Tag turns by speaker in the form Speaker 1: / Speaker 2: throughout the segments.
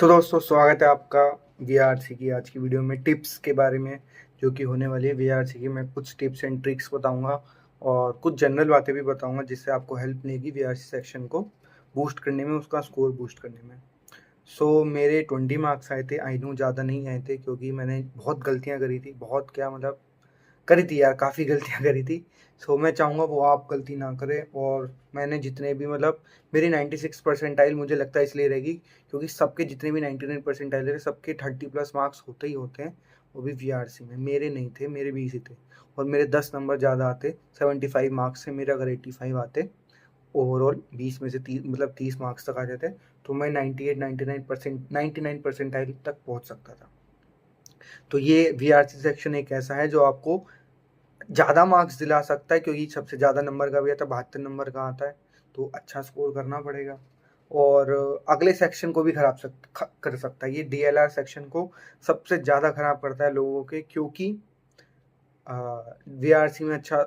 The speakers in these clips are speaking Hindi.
Speaker 1: तो दोस्तों स्वागत है आपका वीआरसी की आज की वीडियो में टिप्स के बारे में जो कि होने वाली है वीआरसी की। मैं कुछ टिप्स एंड ट्रिक्स बताऊंगा और कुछ जनरल बातें भी बताऊंगा जिससे आपको हेल्प मिलेगी वीआरसी सेक्शन को बूस्ट करने में, उसका स्कोर बूस्ट करने में। मेरे 20 मार्क्स आए थे। आई नो ज़्यादा नहीं आए थे क्योंकि मैंने बहुत गलतियाँ करी थी, बहुत क्या मतलब करी थी यार, काफ़ी गलतियाँ करी थी। मैं चाहूँगा वो आप गलती ना करें। और मैंने जितने भी मतलब मेरी 96 परसेंटाइल मुझे लगता है इसलिए रहेगी क्योंकि सबके जितने भी 99 परसेंटाइल रहे सबके 30+ मार्क्स होते ही होते हैं, वो भी वीआरसी में। मेरे नहीं थे, मेरे 20 ही थे और मेरे 10 नंबर ज़्यादा आते। 75 मार्क्स से मेरे अगर 85 आते ओवरऑल, 20 में से 30 मार्क्स तक आ जाते, तो मैं 98 99 परसेंटाइल तक पहुँच सकता था। तो ये वीआरसी सेक्शन एक ऐसा है जो आपको ज़्यादा मार्क्स दिला सकता है क्योंकि सबसे ज़्यादा नंबर का भी आता है, 72 नंबर का आता है, तो अच्छा स्कोर करना पड़ेगा। और अगले सेक्शन को भी कर सकता है। ये डीएलआर सेक्शन को सबसे ज़्यादा खराब करता है लोगों के, क्योंकि वीआरसी में अच्छा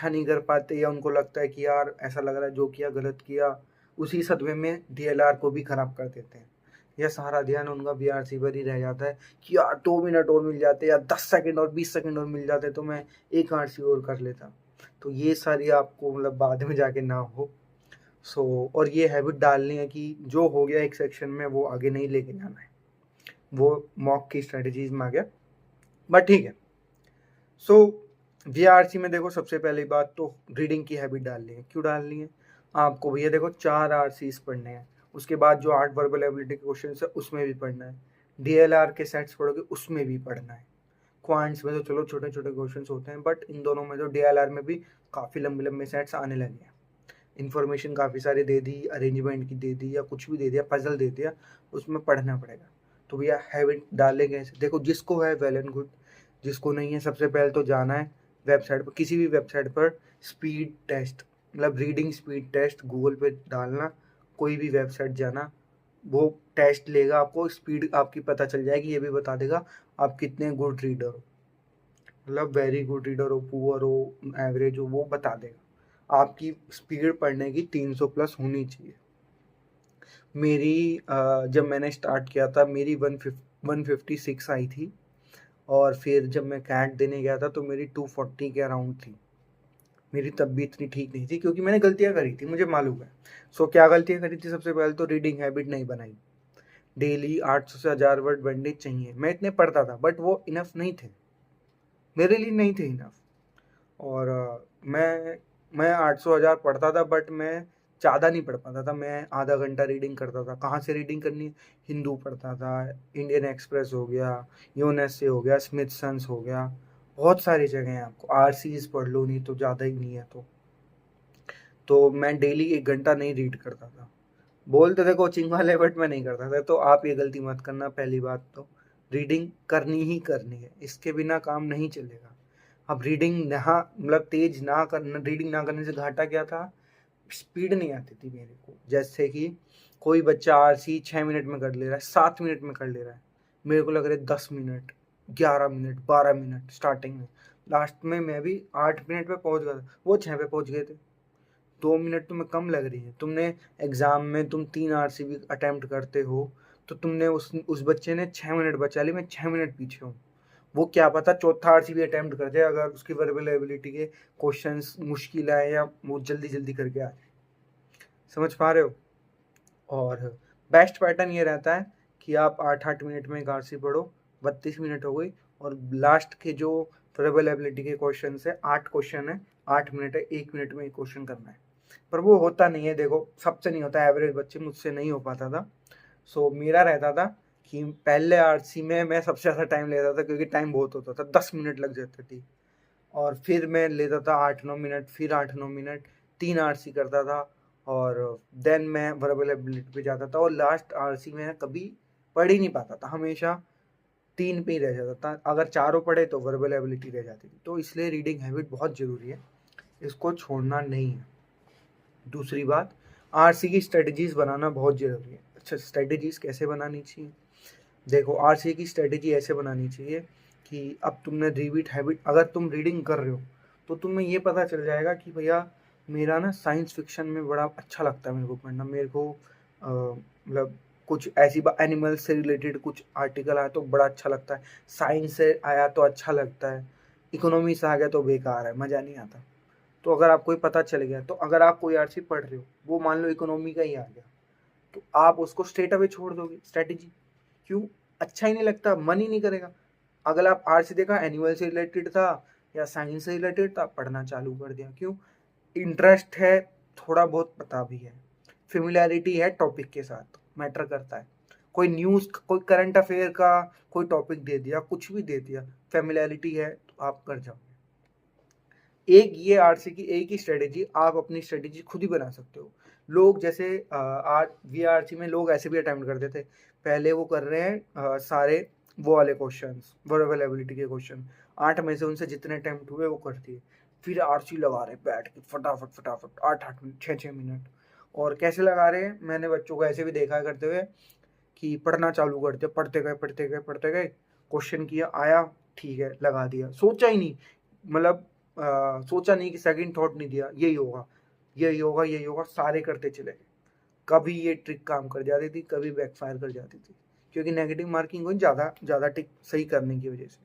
Speaker 1: नहीं कर पाते, या उनको लगता है कि यार ऐसा लग रहा है जो किया गलत किया, उसी सदमे में डीएलआर को भी खराब कर देते हैं। यह सारा ध्यान उनका वीआरसी पर ही रह जाता है कि यार 2 मिनट और मिल जाते, या 10 सेकंड और 20 सेकंड और मिल जाते तो मैं एक आरसी और कर लेता। तो ये सारी आपको बाद में जाके ना हो। और ये हैबिट डालनी है कि जो हो गया एक सेक्शन में वो आगे नहीं लेके जाना है। वो मॉक की स्ट्रेटजीज में आ गया, बट ठीक है। वीआरसी में देखो, सबसे पहली बात तो रीडिंग की हैबिट डालनी है। क्यों डालनी है आपको भैया? देखो 4 आरसीज पढ़ने हैं, उसके बाद जो 8 वर्बल एबिलिटी के क्वेश्चन है उसमें भी पढ़ना है, डीएलआर के सेट्स पढ़ोगे उसमें भी पढ़ना है। क्वांट्स में तो चलो छोटे छोटे क्वेश्चन होते हैं, बट इन दोनों में तो डीएलआर में भी काफ़ी लंबे लंबे सेट्स आने लगे हैं। इन्फॉर्मेशन काफ़ी सारी दे दी, अरेंजमेंट की दे दी, या कुछ भी दे दिया, पजल दे दिया, उसमें पढ़ना पड़ेगा। तो भैया हैबिट डालेंगे ऐसे। देखो जिसको है वेल एंड गुड, जिसको नहीं है सबसे पहले तो जाना है वेबसाइट पर, किसी भी वेबसाइट पर speed test, reading speed test Google पे डालना, कोई भी वेबसाइट जाना, वो टेस्ट लेगा, आपको स्पीड आपकी पता चल जाएगी। ये भी बता देगा आप कितने गुड रीडर हो, वेरी गुड रीडर हो, पुअर हो, एवरेज हो, वो बता देगा। आपकी स्पीड पढ़ने की 300 प्लस होनी चाहिए। मेरी जब मैंने स्टार्ट किया था मेरी 156 आई थी, और फिर जब मैं कैट देने गया था तो मेरी 240 के अराउंड थी। मेरी तब भी इतनी ठीक नहीं थी क्योंकि मैंने गलतियां करी थी, मुझे मालूम है। क्या गलतियां करी थी? सबसे पहले तो रीडिंग हैबिट नहीं बनाई। डेली 800 से 1000 वर्ड बनने चाहिए। मैं इतने पढ़ता था बट वो इनफ नहीं थे, मेरे लिए नहीं थे इनफ। और मैं 800 1000 पढ़ता था बट मैं ज़्यादा नहीं पढ़ पाता था। मैं आधा घंटा रीडिंग करता था। कहाँ से रीडिंग करनी है? हिंदू पढ़ता था, इंडियन एक्सप्रेस हो गया, यूनेस से हो गया, स्मिथसन्स हो गया, बहुत सारी जगह हैं। आपको आरसीज पढ़ लो, नहीं तो ज़्यादा ही नहीं है तो मैं डेली 1 घंटा नहीं रीड करता था। बोलते थे कोचिंग वाले, बट मैं नहीं करता था। तो आप ये गलती मत करना। पहली बात तो रीडिंग करनी ही करनी है, इसके बिना काम नहीं चलेगा। अब रीडिंग ना तेज ना करना, रीडिंग ना करने से घाटा क्या था? स्पीड नहीं आती थी मेरे को। जैसे कि कोई बच्चा आरसी 6 मिनट में कर ले रहा है, 7 मिनट में कर ले रहा है, मेरे को लग रहा है 10 मिनट, 11 मिनट, 12 मिनट स्टार्टिंग में। लास्ट में मैं भी 8 मिनट पे पहुंच गया था, वो 6 पे पहुंच गए थे। 2 मिनट तुम्हें कम लग रही है। तुमने एग्जाम में तुम 3 आरसीबी अटेम्प्ट करते हो, तो तुमने उस बच्चे ने 6 मिनट बचा ली, मैं 6 मिनट पीछे हूँ। वो क्या पता चौथा आरसीबी अटेम्प्ट कर जाए अगर उसकी वर्बल एबिलिटी के क्वेश्चंस मुश्किल आए या वो जल्दी जल्दी करके आ जाए। समझ पा रहे हो? और बेस्ट पैटर्न ये रहता है कि आप 8-8 मिनट में एक आरसी पढ़ो, 32 मिनट हो गई, और लास्ट के जो वर्बल एबिलिटी के क्वेश्चन है, 8 क्वेश्चन है, 8 मिनट है, 1 मिनट में एक क्वेश्चन करना है। पर वो होता नहीं है। देखो सबसे नहीं होता, एवरेज बच्चे, मुझसे नहीं हो पाता था। मेरा रहता था कि पहले आरसी में मैं सबसे ज़्यादा टाइम लेता था क्योंकि टाइम बहुत होता था, 10 मिनट लग जाते थे। और फिर मैं लेता था 8-9 मिनट, फिर 8-9 मिनट, 3 आरसी करता था, और देन मैं वर्बल एबिलिटी पे जाता था। और लास्ट आरसी में कभी पढ़ ही नहीं पाता था, हमेशा 3 पे ही रह जाता था। अगर चारों पढ़े तो वर्बल एबिलिटी रह जाती थी। तो इसलिए रीडिंग हैबिट बहुत ज़रूरी है, इसको छोड़ना नहीं है। दूसरी बात, आरसी की स्ट्रेटजीज बनाना बहुत ज़रूरी है। अच्छा, स्ट्रेटजीज कैसे बनानी चाहिए? देखो आरसी की स्ट्रेटजी ऐसे बनानी चाहिए कि अब तुमने रिपीट हैबिट, अगर तुम रीडिंग कर रहे हो तो तुम्हें ये पता चल जाएगा कि भैया मेरा ना साइंस फिक्शन में बड़ा अच्छा लगता है मेरे को पढ़ना। मेरे को कुछ ऐसी एनिमल से रिलेटेड कुछ आर्टिकल आया तो बड़ा अच्छा लगता है, साइंस से आया तो अच्छा लगता है, इकोनॉमी से आ गया तो बेकार है, मज़ा नहीं आता। तो अगर आपको पता चल गया, तो अगर आप कोई आरसी पढ़ रहे हो, वो मान लो इकोनॉमी का ही आ गया, तो आप उसको स्ट्रेट अवे छोड़ दोगे स्ट्रेटेजी। क्यों? अच्छा ही नहीं लगता, मन ही नहीं करेगा। अगर आप आरसी देखा, एनिमल से रिलेटेड था या साइंस से रिलेटेड था, पढ़ना चालू कर दिया। क्यों? इंटरेस्ट है, थोड़ा बहुत पता भी है, फेमिलियरिटी है टॉपिक के साथ, मैटर करता है। कोई न्यूज़, कोई करंट अफेयर का कोई टॉपिक दे दिया, कुछ भी दे दिया, फेमिलियरिटी है तो आप कर जाओ। एक ये आरसी की एक ही स्ट्रेटेजी, आप अपनी स्ट्रेटेजी खुद ही बना सकते हो। लोग जैसे वीआरसी में लोग ऐसे भी अटेम्प्ट करते थे, पहले वो कर रहे हैं सारे वो वाले क्वेश्चंस, वर्बल एबिलिटी के क्वेश्चन, 8 में से उनसे जितने अटेम्प्ट हुए वो कर दिए, फिर आरसी लगा रहे बैठ के फटाफट फटाफट 8-8 मिनट 6-6 मिनट। और कैसे लगा रहे हैं, मैंने बच्चों को ऐसे भी देखा करते हुए कि पढ़ना चालू करते, पढ़ते गए पढ़ते गए पढ़ते गए, क्वेश्चन किया, आया, ठीक है, लगा दिया, सोचा ही नहीं, मतलब सोचा नहीं कि सेकंड थॉट नहीं दिया, यही होगा यही होगा यही होगा, सारे करते चले गए। कभी ये ट्रिक काम कर जाती थी, कभी बैकफायर कर जाती थी, क्योंकि नेगेटिव मार्किंग को ज़्यादा टिक सही करने की वजह से।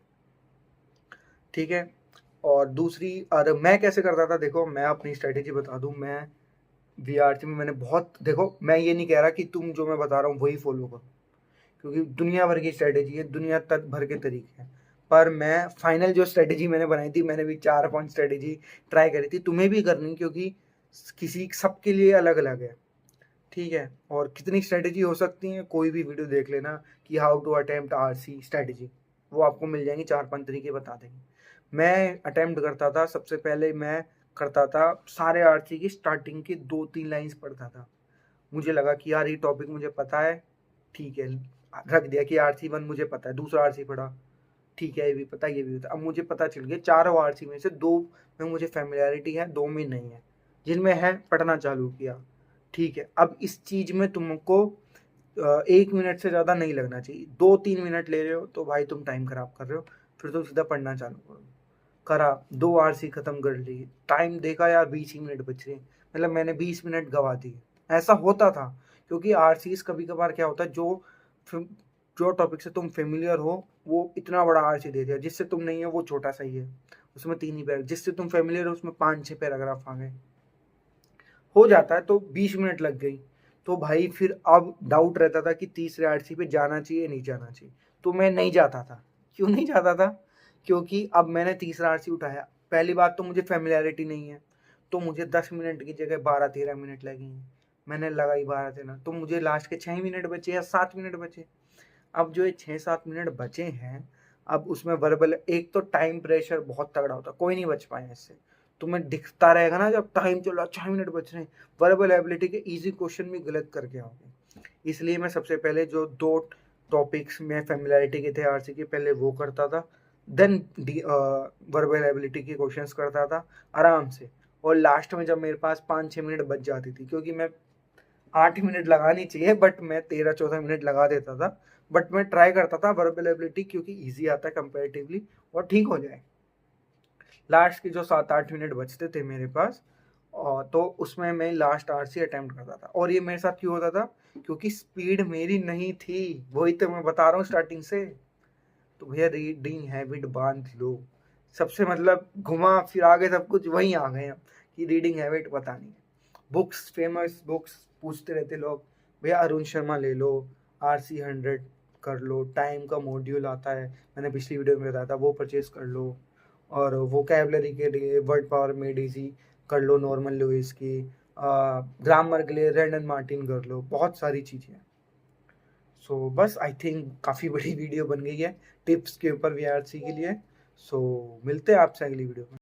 Speaker 1: ठीक है। और दूसरी, और मैं कैसे करता था, देखो मैं अपनी स्ट्रेटेजी बता दूं, मैं वीआरसी में मैंने बहुत, देखो मैं ये नहीं कह रहा कि तुम जो मैं बता रहा हूँ वही फॉलो करो, क्योंकि दुनिया भर की स्ट्रेटेजी है, दुनिया तक भर के तरीके हैं, पर मैं फाइनल जो स्ट्रेटेजी मैंने बनाई थी, मैंने भी 4-5 स्ट्रेटेजी ट्राई करी थी, तुम्हें भी करनी, क्योंकि किसी सबके लिए अलग अलग है। ठीक है। और कितनी स्ट्रेटेजी हो सकती है, कोई भी वीडियो देख लेना कि how to attempt RC strategy, वो आपको मिल जाएंगी, 4-5 तरीके बता देंगे। मैं अटेम्प्ट करता था, सबसे पहले मैं करता था सारे आरसी की स्टार्टिंग की 2-3 लाइन्स पढ़ता था। मुझे लगा कि यार ये टॉपिक मुझे पता है, ठीक है, रख दिया कि RC1 मुझे पता है, दूसरा आरसी पढ़ा, ठीक है, ये भी पता, ये भी पता। अब मुझे पता चल गया चारों आरसी में से 2 में मुझे फेमिलियरिटी है, 2 में नहीं है, जिनमें है पढ़ना चालू किया। ठीक है। अब इस चीज में तुमको 1 मिनट से ज़्यादा नहीं लगना चाहिए, 2-3 मिनट ले रहे हो तो भाई तुम टाइम खराब कर रहे हो, फिर तुम सीधा पढ़ना चालू करो। करा, 2 आरसी खत्म कर ली, टाइम देखा यार 20 ही मिनट बच रहे, मतलब मैंने 20 मिनट गवा दिए। ऐसा होता था, क्योंकि आरसीज कभी कभार क्या होता है, जो टॉपिक से तुम फेमिलियर हो वो इतना बड़ा आरसी दे दिया, जिससे तुम नहीं हो वो छोटा सही है, उसमें 3 ही पैराग्राफ, जिससे तुम फेमिलियर हो उसमें 5-6 पैराग्राफ आ गए, हो जाता है, तो 20 मिनट लग गई। तो भाई फिर अब डाउट रहता था कि तीसरे आरसी पे जाना चाहिए नहीं जाना चाहिए, तो मैं नहीं जाता था। क्यों नहीं जाता था? क्योंकि अब मैंने तीसरा आरसी उठाया, पहली बात तो मुझे फेमिलियरिटी नहीं है, तो मुझे 10 मिनट की जगह 12-13 मिनट लगेंगे, मैंने लगाई 12-13, तो मुझे लास्ट के 6 मिनट बचे या 7 मिनट बचे। अब जो ये 6-7 मिनट बचे हैं, अब उसमें वर्बल, एक तो टाइम प्रेशर बहुत तगड़ा होता, कोई नहीं बच पाए इससे, तुम्हें दिखता रहेगा ना जब टाइम चलो 6 मिनट बच रहे हैं, वर्बल एबिलिटी के इजी क्वेश्चन भी गलत करके आओगे। इसलिए मैं सबसे पहले जो 2 टॉपिक्स में फेमिलियरिटी के थे आरसी के, पहले वो करता था, देन वर्बल एबिलिटी के क्वेश्चंस करता था आराम से, और लास्ट में जब मेरे पास 5-6 मिनट बच जाती थी, क्योंकि मैं 8 मिनट लगानी चाहिए बट मैं 13-14 मिनट लगा देता था, बट मैं ट्राई करता था वर्बल एबिलिटी, क्योंकि ईजी आता है कंपेरेटिवली और ठीक हो जाए। लास्ट के जो 7-8 मिनट बचते थे मेरे पास, और तो उसमें मैं लास्ट आरसी अटेम्प्ट करता था। और ये मेरे साथ क्यों होता था? क्योंकि स्पीड मेरी नहीं थी, वही तो मैं बता रहा हूँ स्टार्टिंग से। तो भैया रीडिंग हैबिट बांध लो, सबसे मतलब घुमा फिर आगे सब कुछ वहीं आ गए हम कि रीडिंग हैबिट पता नहीं है। बुक्स, फेमस बुक्स पूछते रहते लोग, भैया अरुण शर्मा ले लो, RC100 कर लो, टाइम का मॉड्यूल आता है, मैंने पिछली वीडियो में बताया था, वो परचेज कर लो। और वोकैबलरी के लिए वर्ड पावर मेड इजी कर लो, नॉर्मन लुइस की, ग्रामर के लिए रेंडन मार्टिन कर लो, बहुत सारी चीज़ें हैं। सो बस आई थिंक काफ़ी बड़ी वीडियो बन गई है टिप्स के ऊपर वीआरसी के लिए। सो मिलते हैं आपसे अगली वीडियो में।